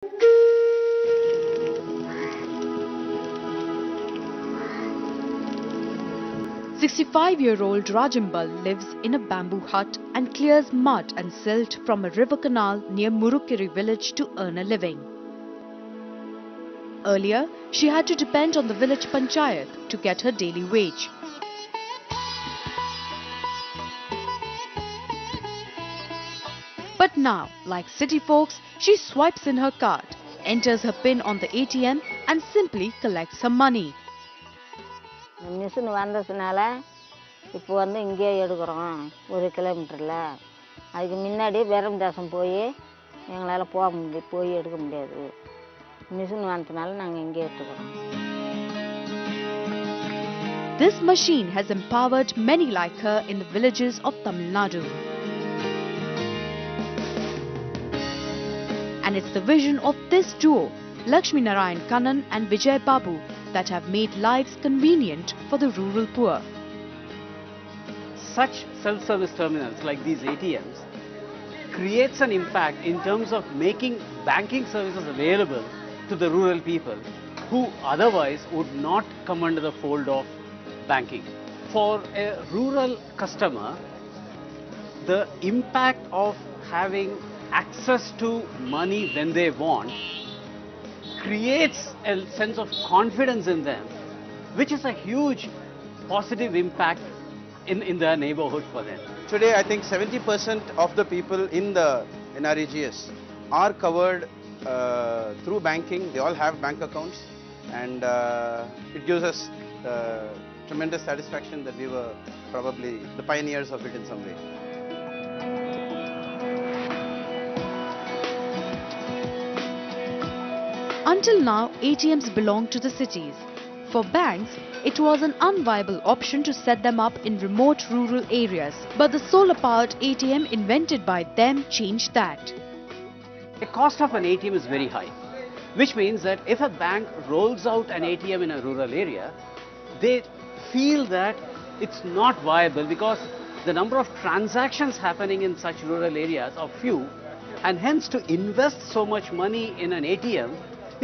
65-year-old Rajambal lives in a bamboo hut and clears mud and silt from a river canal near Murukiri village to earn a living. Earlier, she had to depend on the village panchayat to get her daily wage. But now, like city folks, she swipes in her card, enters her PIN on the ATM and simply collects her money. Machine வந்ததுனால இப்போ இங்கே எடுக்கிறோம் 1 கிலோமீட்டரில். அதுக்கு முன்னாடி வெறும் தேசம் போய் எங்களால் போய் எடுக்க முடியாது. மிஷின் வந்ததுனால நாங்கள் இங்கே எடுத்துக்கிறோம். This machine has empowered many like her in the villages of Tamil Nadu. And it's the vision of this duo, Lakshmi Narayan Kannan and Vijay Babu, that have made lives convenient for the rural poor. Such self-service terminals like these ATMs creates an impact in terms of making banking services available to the rural people who otherwise would not come under the fold of banking. For a rural customer, the impact of having access to money when they want creates a sense of confidence in them, which is a huge positive impact in their neighborhood for them. Today, I think 70% of the people in the NREGS are covered through banking. They all have bank accounts, and it gives us tremendous satisfaction that we were probably the pioneers of it in some way. Until now, ATMs belonged to the cities. For banks, it was an unviable option to set them up in remote rural areas. But the solar-powered ATM invented by them changed that. The cost of an ATM is very high, which means that if a bank rolls out an ATM in a rural area, they feel that it's not viable because the number of transactions happening in such rural areas are few, and hence to invest so much money in an ATM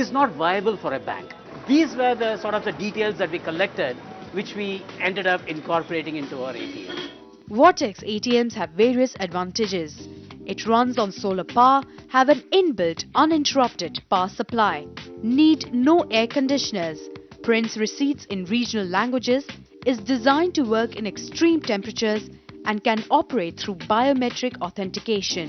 is not viable for a bank. These were the sort of the details that we collected, which we ended up incorporating into our ATM. Vortex ATMs have various advantages. It runs on solar power, have an inbuilt uninterrupted power supply, need no air conditioners, prints receipts in regional languages, is designed to work in extreme temperatures and can operate through biometric authentication.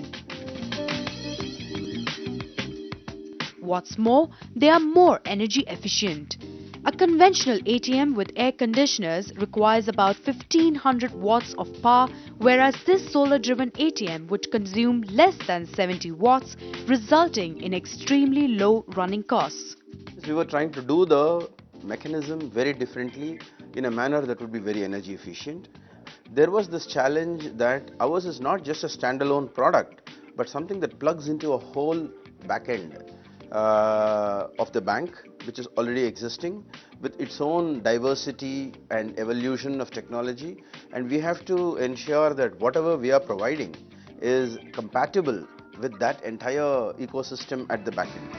What's more, they are more energy efficient. A conventional ATM with air conditioners requires about 1500 watts of power, whereas this solar-driven ATM would consume less than 70 watts, resulting in extremely low running costs. We were trying to do the mechanism very differently in a manner that would be very energy efficient. There was this challenge that ours is not just a standalone product, but something that plugs into a whole back end of the bank, which is already existing with its own diversity and evolution of technology, and we have to ensure that whatever we are providing is compatible with that entire ecosystem at the back end.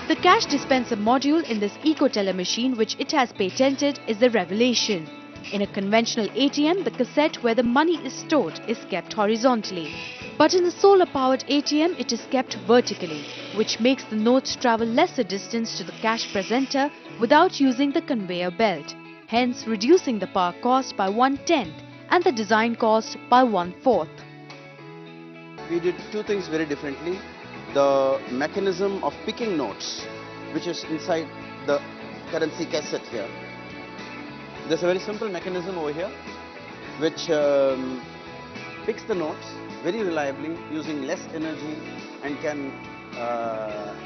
The cash dispenser module in this eco-teller machine, which it has patented, is the revelation. In a conventional ATM, the cassette where the money is stored is kept horizontally. But in the solar-powered ATM, it is kept vertically, which makes the notes travel lesser distance to the cash presenter without using the conveyor belt, hence reducing the power cost by 1/10 and the design cost by 1/4. We did two things very differently. The mechanism of picking notes, which is inside the currency cassette here. There's a very simple mechanism over here which picks the notes very reliably using less energy and can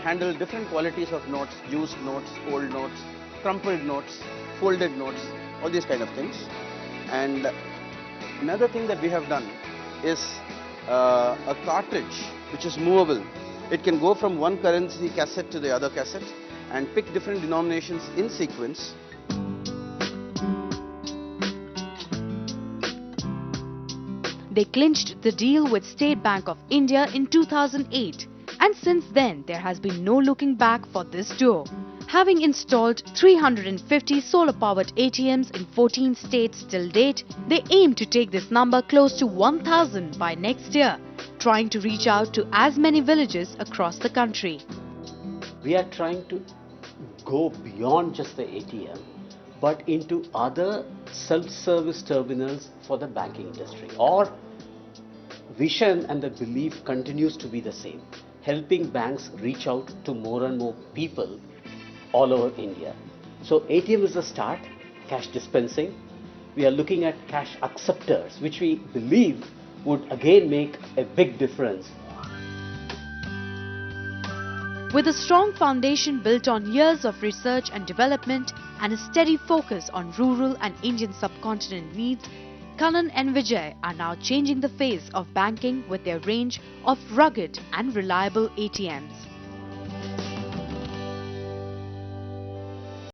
handle different qualities of notes, used notes, old notes, crumpled notes, folded notes, all these kind of things. And another thing that we have done is a cartridge which is movable. It can go from one currency cassette to the other cassette and pick different denominations in sequence. They clinched the deal with State Bank of India in 2008, and since then there has been no looking back for this duo. Having installed 350 solar-powered ATMs in 14 states till date, they aim to take this number close to 1,000 by next year, trying to reach out to as many villages across the country. We are trying to go beyond just the ATM, but into other self-service terminals for the banking industry. Our vision and the belief continues to be the same, helping banks reach out to more and more people all over India. So ATM is the start, cash dispensing. We are looking at cash acceptors, which we believe would again make a big difference. With a strong foundation built on years of research and development and a steady focus on rural and Indian subcontinent needs, Kannan and Vijay are now changing the face of banking with their range of rugged and reliable ATMs.